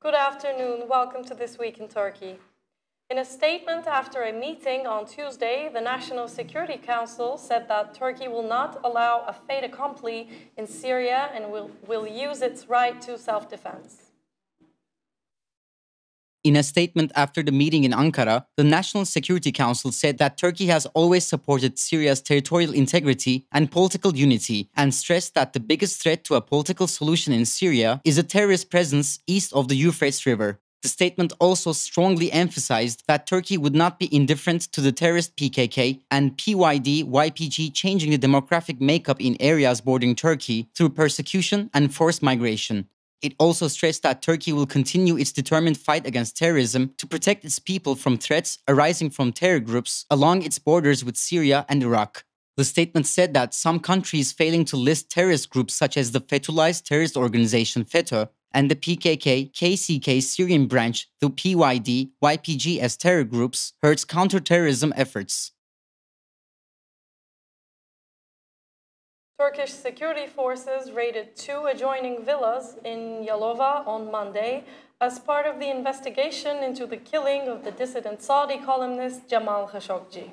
Good afternoon. Welcome to This Week in Turkey. In a statement after a meeting on Tuesday, the National Security Council said that Turkey will not allow a fait accompli in Syria and will use its right to self-defense. In a statement after the meeting in Ankara, the National Security Council said that Turkey has always supported Syria's territorial integrity and political unity and stressed that the biggest threat to a political solution in Syria is a terrorist presence east of the Euphrates River. The statement also strongly emphasized that Turkey would not be indifferent to the terrorist PKK and PYD-YPG changing the demographic makeup in areas bordering Turkey through persecution and forced migration. It also stressed that Turkey will continue its determined fight against terrorism to protect its people from threats arising from terror groups along its borders with Syria and Iraq. The statement said that some countries failing to list terrorist groups such as the Fethullahist terrorist organization FETÖ and the PKK-KCK Syrian branch, the PYD-YPG as terror groups, hurts counter-terrorism efforts. Turkish security forces raided 2 adjoining villas in Yalova on Monday as part of the investigation into the killing of the dissident Saudi columnist Jamal Khashoggi.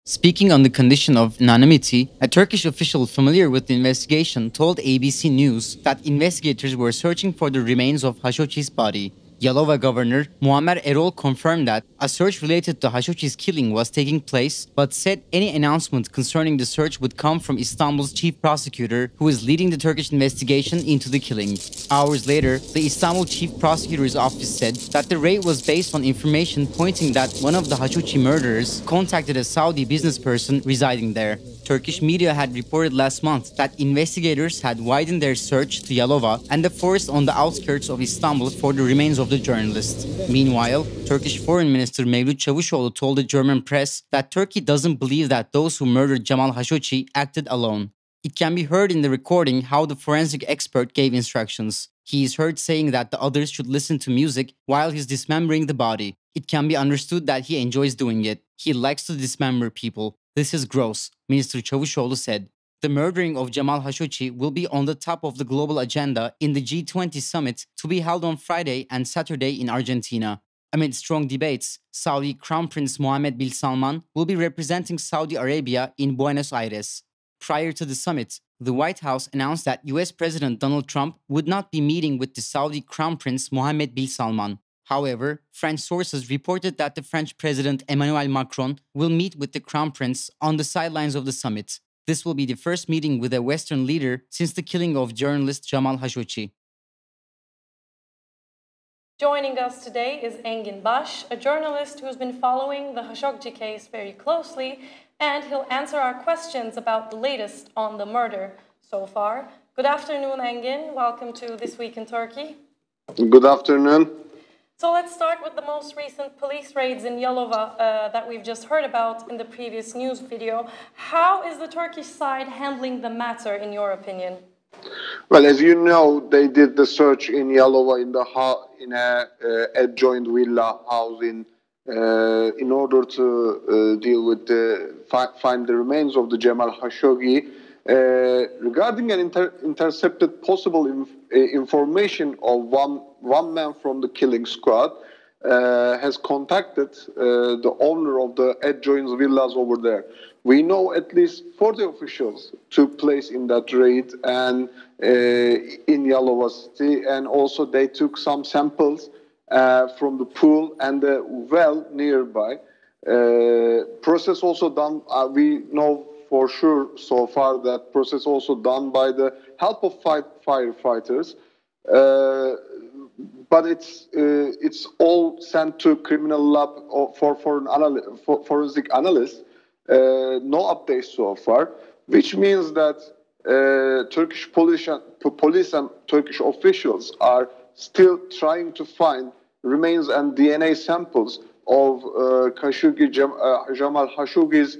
Speaking on the condition of anonymity, a Turkish official familiar with the investigation told ABC News that investigators were searching for the remains of Khashoggi's body. Yalova Governor Muammer Erol confirmed that a search related to Khashoggi's killing was taking place, but said any announcement concerning the search would come from Istanbul's chief prosecutor, who is leading the Turkish investigation into the killing. Hours later, the Istanbul chief prosecutor's office said that the raid was based on information pointing that one of the Khashoggi murderers contacted a Saudi businessperson residing there. Turkish media had reported last month that investigators had widened their search to Yalova and the forest on the outskirts of Istanbul for the remains of the journalist. Meanwhile, Turkish Foreign Minister Mevlut Çavuşoğlu told the German press that Turkey doesn't believe that those who murdered Jamal Khashoggi acted alone. It can be heard in the recording how the forensic expert gave instructions. He is heard saying that the others should listen to music while he's dismembering the body. It can be understood that he enjoys doing it. He likes to dismember people. This is gross, Minister Çavuşoğlu said. The murdering of Jamal Khashoggi will be on the top of the global agenda in the G20 summit to be held on Friday and Saturday in Argentina. Amid strong debates, Saudi Crown Prince Mohammed bin Salman will be representing Saudi Arabia in Buenos Aires. Prior to the summit, the White House announced that US President Donald Trump would not be meeting with the Saudi Crown Prince Mohammed bin Salman. However, French sources reported that the French President Emmanuel Macron will meet with the Crown Prince on the sidelines of the summit. This will be the first meeting with a Western leader since the killing of journalist Jamal Khashoggi. Joining us today is Engin Baş, a journalist who's been following the Khashoggi case very closely, and he'll answer our questions about the latest on the murder so far. Good afternoon, Engin. Welcome to This Week in Turkey. Good afternoon. So let's start with the most recent police raids in Yalova that we've just heard about in the previous news video. How is the Turkish side handling the matter, in your opinion? Well, as you know, they did the search in Yalova in a adjoined villa house in order to deal with find the remains of the Jamal Khashoggi. Regarding an intercepted possible information of one man from the killing squad, has contacted the owner of the adjoined villas over there. We know at least 40 officials took place in that raid and in Yalova city, and also they took some samples from the pool and the well nearby. Process also done, we know for sure so far that process also done by the help of firefighters, but it's all sent to criminal lab for forensic analysts. No updates so far, which means that Turkish police and Turkish officials are still trying to find remains and DNA samples of Jamal Khashoggi's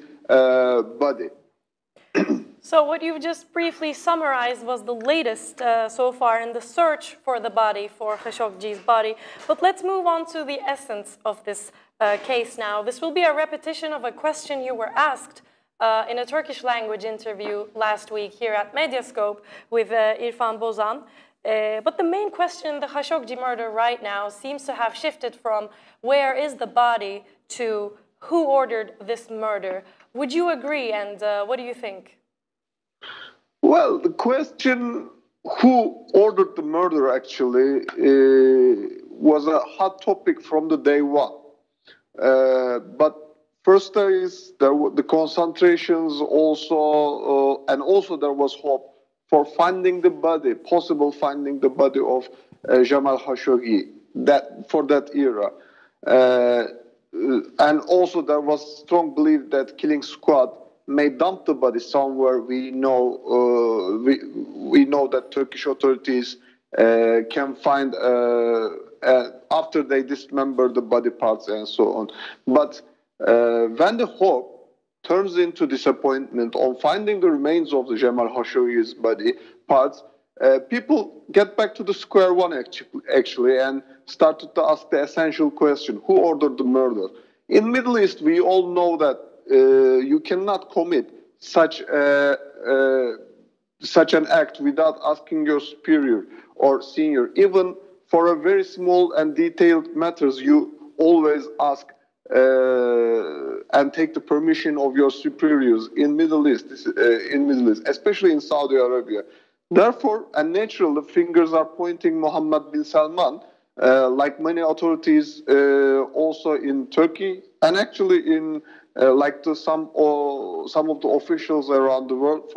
body. So what you've just briefly summarized was the latest so far in the search for the body, for Khashoggi's body. But let's move on to the essence of this case now. This will be a repetition of a question you were asked in a Turkish language interview last week here at Medyascope with İrfan Bozan. But the main question in the Khashoggi murder right now seems to have shifted from where is the body to who ordered this murder. Would you agree, and what do you think? Well, the question who ordered the murder actually was a hot topic from the day one. But first there were the concentrations also, and also there was hope for finding the body, possible finding the body of Jamal Khashoggi for that era. And also there was strong belief that killing squad may dump the body somewhere. We know that Turkish authorities can find after they dismember the body parts and so on. But when the hope turns into disappointment on finding the remains of the Jamal Khashoggi's body parts, people get back to the square one actually and started to ask the essential question: who ordered the murder? In Middle East, we all know that you cannot commit such an act without asking your superior or senior. Even for a very small and detailed matters, you always ask and take the permission of your superiors in Middle East, especially in Saudi Arabia. Therefore, and naturally, fingers are pointing Mohammed bin Salman, like many authorities also in Turkey, and actually in some of the officials around the world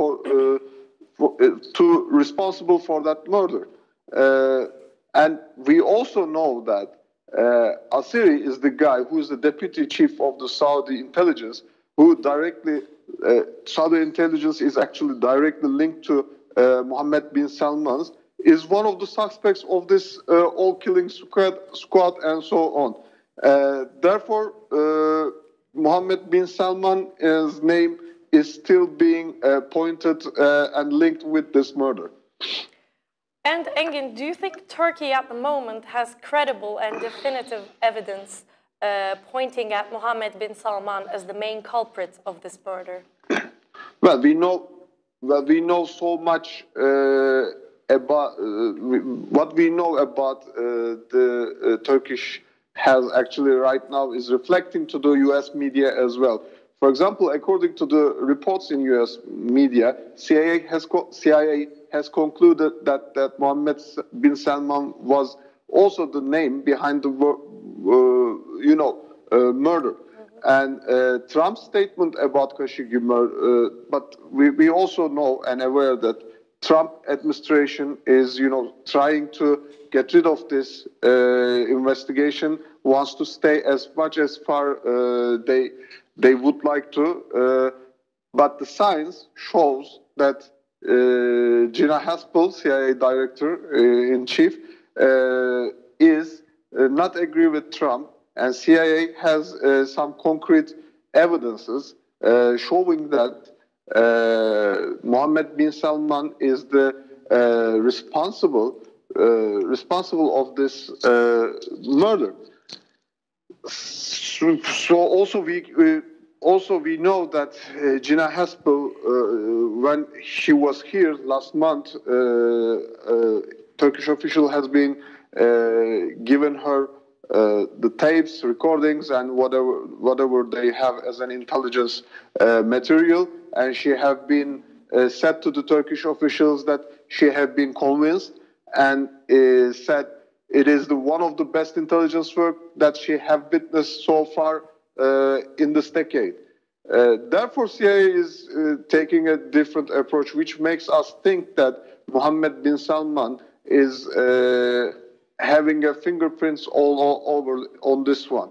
to responsible for that murder. And we also know that Asiri is the guy who is the deputy chief of the Saudi intelligence, who directly, Saudi intelligence is actually directly linked to Mohammed bin Salman's, is one of the suspects of this all-killing squad and so on. Therefore, Mohammed bin Salman's name is still being pointed and linked with this murder. And Engin, do you think Turkey at the moment has credible and definitive evidence pointing at Mohammed bin Salman as the main culprit of this murder? Well, we know so much about what we know about the Turkish has actually right now is reflecting to the U.S. media as well. For example, according to the reports in U.S. media, CIA has concluded that Mohammed bin Salman was also the name behind the murder. And Trump's statement about Khashoggi murder, but we also know and aware that Trump administration is trying to get rid of this investigation, wants to stay as much as far they would like to, but the science shows that Gina Haspel, CIA director in chief, is not agree with Trump, and CIA has some concrete evidences showing that Mohammed bin Salman is the responsible of this murder. So also we know that Gina Haspel, when she was here last month, Turkish official has been given her the tapes, recordings, and whatever they have as an intelligence material, and she have been said to the Turkish officials that she have been convinced and said it is one of the best intelligence work that she have witnessed so far in this decade. Therefore, CIA is taking a different approach, which makes us think that Mohammed bin Salman is having a fingerprints all over on this one.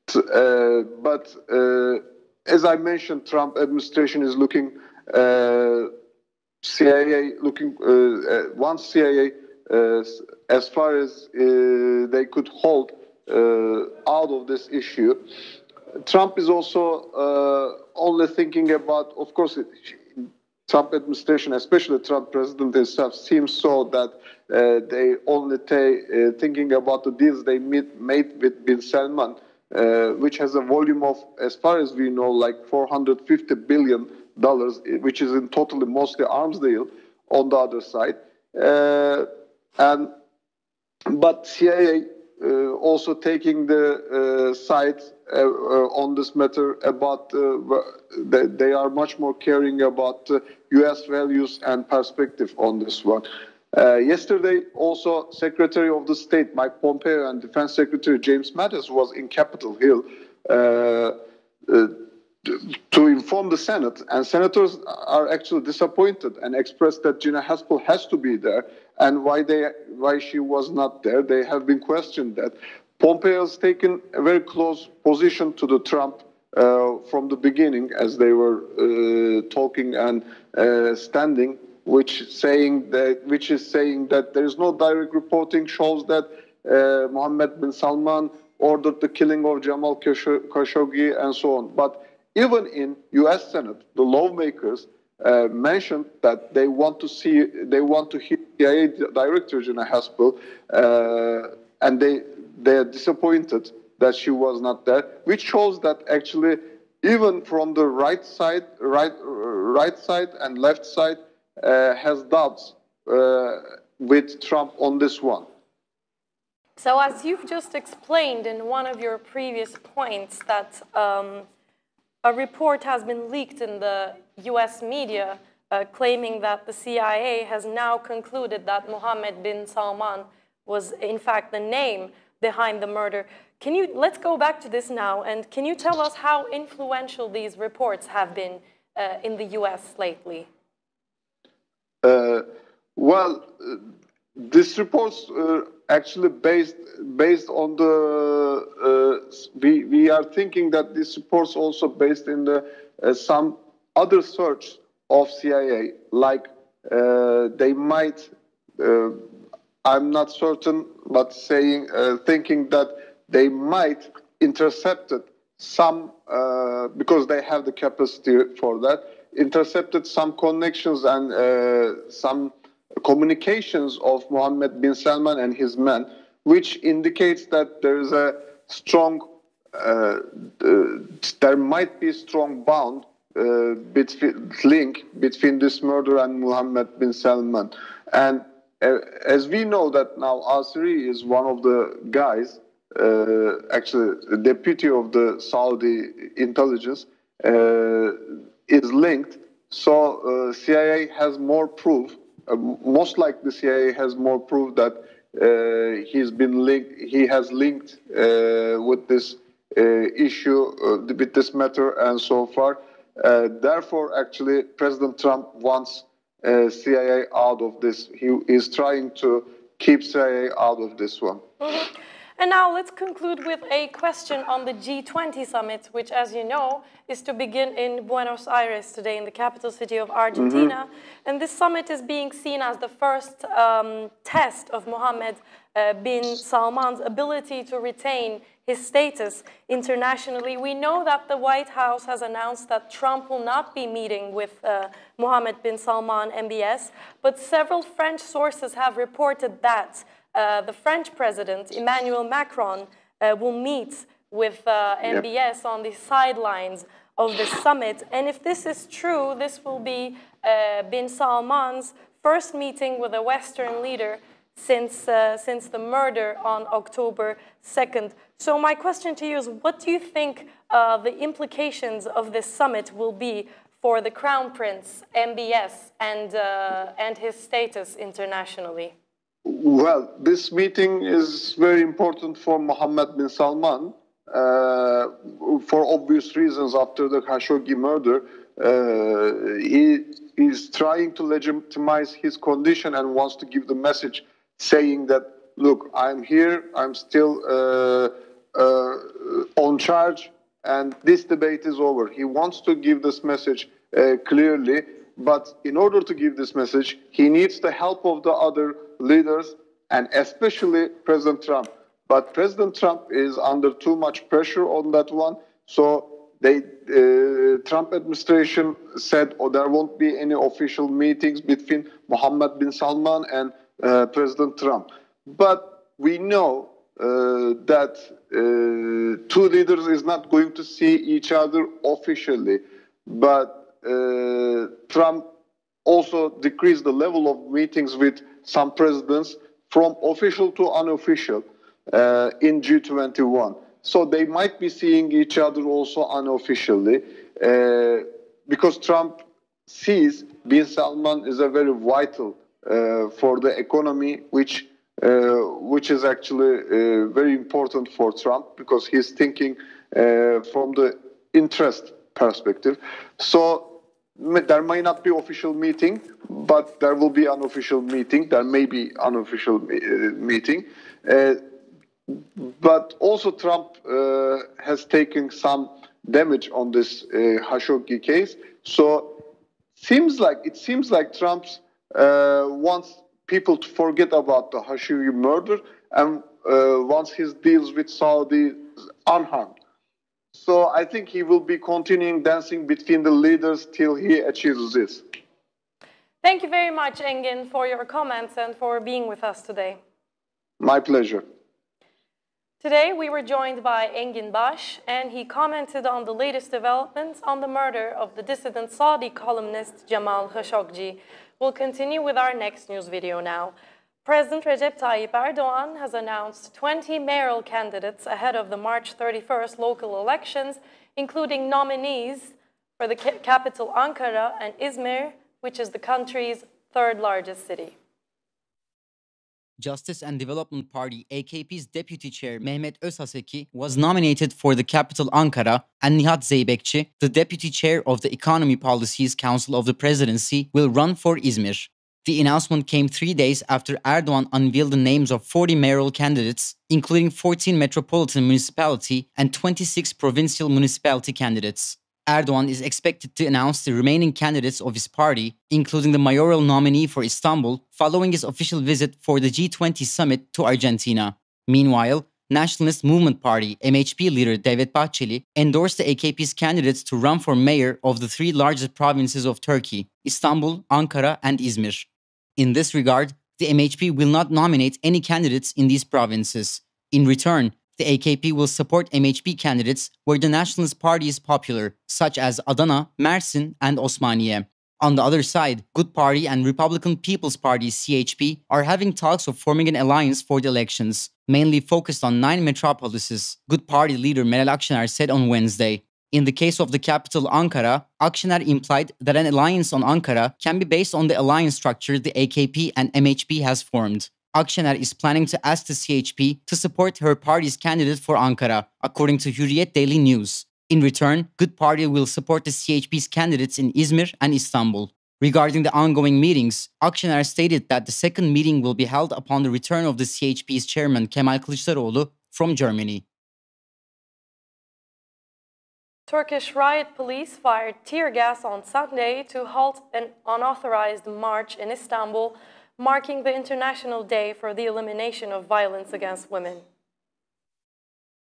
But as I mentioned, Trump administration is looking CIA looking wants CIA as far as they could hold out of this issue. Trump is also only thinking about, of course, Trump administration, especially Trump president himself, seems so that they only thinking about the deals they made with bin Salman, which has a volume of, as far as we know, like $450 billion, which is in totally mostly arms deal on the other side. But CIA also taking the side on this matter about they are much more caring about U.S. values and perspective on this one. Yesterday, also Secretary of the State Mike Pompeo and Defense Secretary James Mattis was in Capitol Hill to inform the Senate, and senators are actually disappointed and expressed that Gina Haspel has to be there, and why she was not there. They have been questioned that. Pompeo has taken a very close position to the Trump from the beginning as they were talking and standing, which is saying that there is no direct reporting shows that Mohammed bin Salman ordered the killing of Jamal Khashoggi and so on. But even in U.S. Senate, the lawmakers mentioned that they want to hear CIA Director Gina Haspel, and they are disappointed that she was not there, which shows that actually even from the right side and left side has doubts with Trump on this one. So as you've just explained in one of your previous points that a report has been leaked in the US media claiming that the CIA has now concluded that Mohammed bin Salman was in fact the name behind the murder. Let's go back to this now, and can you tell us how influential these reports have been in the US lately? Well, these reports actually based on the we are thinking that these reports also based in the some other search of CIA, like they might I'm not certain, but thinking that they might intercepted some because they have the capacity for that, intercepted some connections and some communications of Mohammed bin Salman and his men, which indicates that there is a strong, there might be a strong bond link between this murder and Mohammed bin Salman. And as we know that now Asiri is one of the guys, actually the deputy of the Saudi intelligence, is linked. So CIA has more proof. Most likely, CIA has more proof that he has linked with this issue, with this matter, and so far. Therefore, actually, President Trump wants CIA out of this. He is trying to keep CIA out of this one. Mm-hmm. And now let's conclude with a question on the G20 summit, which, as you know, is to begin in Buenos Aires today, in the capital city of Argentina. Mm-hmm. And this summit is being seen as the first test of Mohammed bin Salman's ability to retain his status internationally. We know that the White House has announced that Trump will not be meeting with Mohammed bin Salman MBS, but several French sources have reported that the French president, Emmanuel Macron, will meet with MBS on the sidelines of the summit. And if this is true, this will be bin Salman's first meeting with a Western leader since the murder on October 2nd. So my question to you is, what do you think the implications of this summit will be for the Crown Prince, MBS, and his status internationally? Well, this meeting is very important for Mohammed bin Salman for obvious reasons. After the Khashoggi murder, he is trying to legitimize his condition and wants to give the message saying that, look, I'm here, I'm still on charge, and this debate is over. He wants to give this message clearly, but in order to give this message, he needs the help of the other leaders, and especially President Trump. But President Trump is under too much pressure on that one, so Trump administration said there won't be any official meetings between Mohammed bin Salman and President Trump. But we know that two leaders is not going to see each other officially, but Trump also decreased the level of meetings with some presidents from official to unofficial in G21. So they might be seeing each other also unofficially because Trump sees Bin Salman is a very vital for the economy, which is actually very important for Trump because he's thinking from the interest perspective. So there may not be official meeting, but there will be unofficial meeting. There may be unofficial meeting. But also Trump has taken some damage on this Khashoggi case. So it seems like Trump wants people to forget about the Khashoggi murder and wants his deals with Saudi unharmed. So I think he will be continuing dancing between the leaders till he achieves this. Thank you very much, Engin, for your comments and for being with us today. My pleasure. Today we were joined by Engin Baş, and he commented on the latest developments on the murder of the dissident Saudi columnist Jamal Khashoggi. We'll continue with our next news video now. President Recep Tayyip Erdoğan has announced 20 mayoral candidates ahead of the March 31st local elections, including nominees for the capital Ankara and Izmir, which is the country's third largest city. Justice and Development Party AKP's deputy chair Mehmet Özhaseki was nominated for the capital Ankara, and Nihat Zeybekçi, the deputy chair of the Economy Policies Council of the Presidency, will run for Izmir. The announcement came 3 days after Erdoğan unveiled the names of 40 mayoral candidates, including 14 metropolitan municipality and 26 provincial municipality candidates. Erdoğan is expected to announce the remaining candidates of his party, including the mayoral nominee for Istanbul, following his official visit for the G20 summit to Argentina. Meanwhile, Nationalist Movement Party MHP leader Devlet Bahçeli endorsed the AKP's candidates to run for mayor of the 3 largest provinces of Turkey, Istanbul, Ankara, and Izmir. In this regard, the MHP will not nominate any candidates in these provinces. In return, the AKP will support MHP candidates where the Nationalist Party is popular, such as Adana, Mersin, and Osmaniye. On the other side, Good Party and Republican People's Party CHP are having talks of forming an alliance for the elections, mainly focused on 9 metropolises, Good Party leader Meral Akşener said on Wednesday. In the case of the capital Ankara, Akşener implied that an alliance on Ankara can be based on the alliance structure the AKP and MHP has formed. Akşener is planning to ask the CHP to support her party's candidate for Ankara, according to Hürriyet Daily News. In return, Good Party will support the CHP's candidates in Izmir and Istanbul. Regarding the ongoing meetings, Akşener stated that the second meeting will be held upon the return of the CHP's chairman Kemal Kılıçdaroğlu from Germany. Turkish riot police fired tear gas on Sunday to halt an unauthorized march in Istanbul, marking the International Day for the Elimination of Violence Against Women.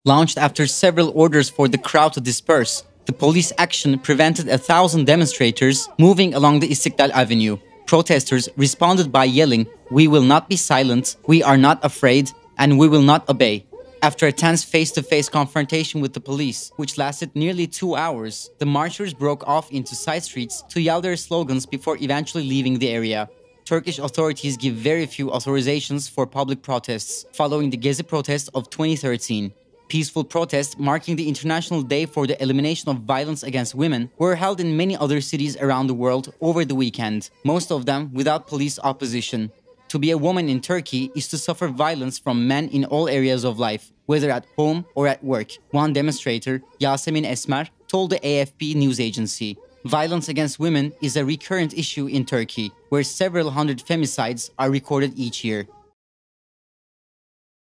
Launched after several orders for the crowd to disperse, the police action prevented 1,000 demonstrators moving along the Istiklal Avenue. Protesters responded by yelling, "We will not be silent, we are not afraid, and we will not obey." After a tense face-to-face confrontation with the police, which lasted nearly 2 hours, the marchers broke off into side streets to yell their slogans before eventually leaving the area. Turkish authorities give very few authorizations for public protests, following the Gezi protest of 2013. Peaceful protests marking the International Day for the Elimination of Violence Against Women were held in many other cities around the world over the weekend, most of them without police opposition. To be a woman in Turkey is to suffer violence from men in all areas of life, whether at home or at work, one demonstrator, Yasemin Esmer, told the AFP news agency. Violence against women is a recurrent issue in Turkey, where several hundred femicides are recorded each year.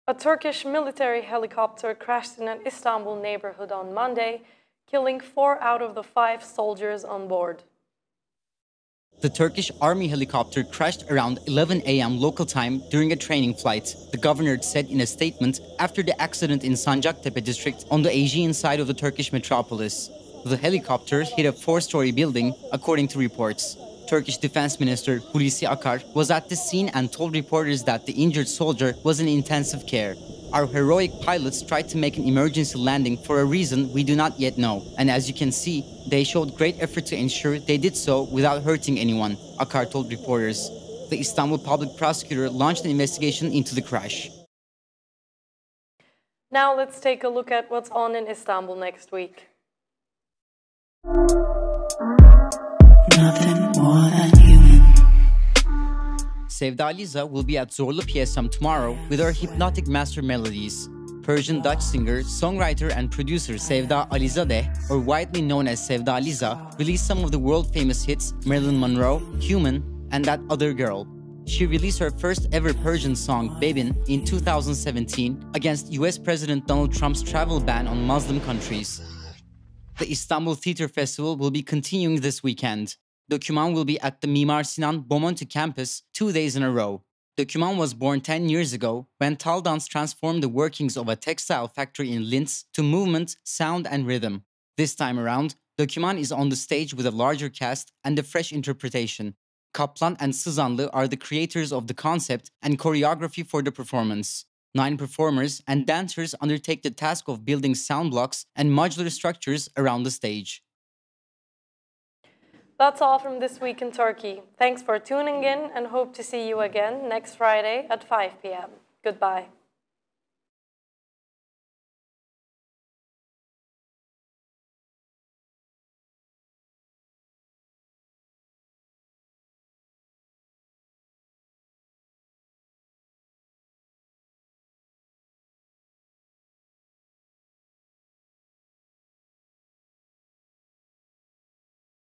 A Turkish military helicopter crashed in an Istanbul neighborhood on Monday, killing 4 out of the 5 soldiers on board. The Turkish army helicopter crashed around 11 a.m. local time during a training flight, the governor said in a statement after the accident in Sancaktepe district on the Aegean side of the Turkish metropolis. The helicopter hit a 4-story building, according to reports. Turkish Defense Minister Hulusi Akar was at the scene and told reporters that the injured soldier was in intensive care. Our heroic pilots tried to make an emergency landing for a reason we do not yet know, and as you can see, they showed great effort to ensure they did so without hurting anyone, Akar told reporters. The Istanbul public prosecutor launched an investigation into the crash. Now let's take a look at what's on in Istanbul next week. Nothing more than human. Sevda Aliza will be at Zorlu PSM tomorrow with her hypnotic master melodies. Persian Dutch singer, songwriter and producer Sevda Alizadeh, or widely known as Sevda Aliza, released some of the world-famous hits Marilyn Monroe, Human, and That Other Girl. She released her first ever Persian song, Bebin, in 2017 against US President Donald Trump's travel ban on Muslim countries. The Istanbul Theatre Festival will be continuing this weekend. Döküman will be at the Mimar Sinan Bomonti campus 2 days in a row. Döküman was born 10 years ago when Tal dance transformed the workings of a textile factory in Linz to movement, sound, and rhythm. This time around, Döküman is on the stage with a larger cast and a fresh interpretation. Kaplan and Sızanlı are the creators of the concept and choreography for the performance. 9 performers and dancers undertake the task of building sound blocks and modular structures around the stage. That's all from This Week in Turkey. Thanks for tuning in and hope to see you again next Friday at 5 p.m. Goodbye.